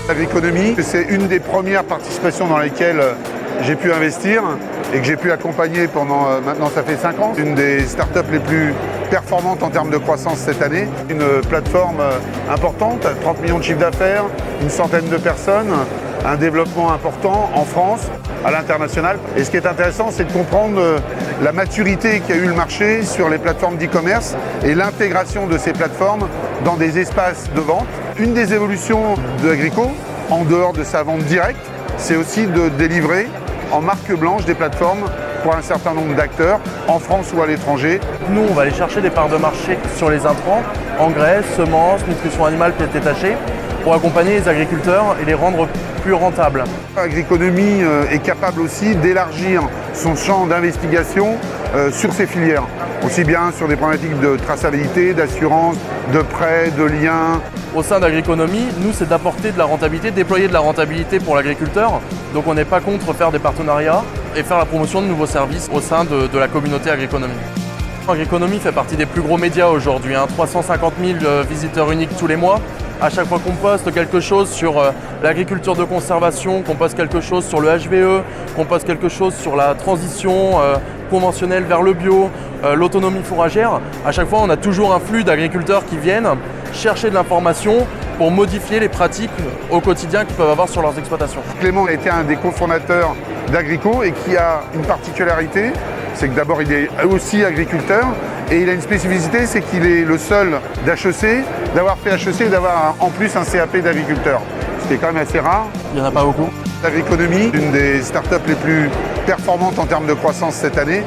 Agriconomie, c'est une des premières participations dans lesquelles j'ai pu investir et que j'ai pu accompagner pendant maintenant ça fait 5 ans. Une des startups les plus performantes en termes de croissance cette année. Une plateforme importante, 30 millions de chiffre d'affaires, une centaine de personnes, un développement important en France, à l'international. Et ce qui est intéressant, c'est de comprendre la maturité qu'a eu le marché sur les plateformes d'e-commerce et l'intégration de ces plateformes dans des espaces de vente. Une des évolutions de Agrico, en dehors de sa vente directe, c'est aussi de délivrer en marque blanche des plateformes pour un certain nombre d'acteurs, en France ou à l'étranger. Nous, on va aller chercher des parts de marché sur les intrants, engrais, semences, nutrition animale, pièces détachées, pour accompagner les agriculteurs et les rendre plus rentables. Agriconomie est capable aussi d'élargir son champ d'investigation sur ces filières, aussi bien sur des problématiques de traçabilité, d'assurance, de prêts, de liens. Au sein d'Agriconomie, nous, c'est d'apporter de la rentabilité, de déployer de la rentabilité pour l'agriculteur. Donc on n'est pas contre faire des partenariats et faire la promotion de nouveaux services au sein de la communauté Agriconomie. Agriconomie fait partie des plus gros médias aujourd'hui, 350 000 visiteurs uniques tous les mois. À chaque fois qu'on poste quelque chose sur l'agriculture de conservation, qu'on poste quelque chose sur le HVE, qu'on poste quelque chose sur la transition conventionnelle vers le bio, l'autonomie fourragère, à chaque fois on a toujours un flux d'agriculteurs qui viennent chercher de l'information pour modifier les pratiques au quotidien qu'ils peuvent avoir sur leurs exploitations. Clément a été un des cofondateurs d'Agrico et qui a une particularité, c'est que d'abord il est aussi agriculteur et il a une spécificité, c'est qu'il est le seul d'HEC, d'avoir fait HEC et d'avoir en plus un CAP d'agriculteur. Ce qui est quand même assez rare. Il n'y en a pas beaucoup. Agriconomie, une des startups les plus performantes en termes de croissance cette année.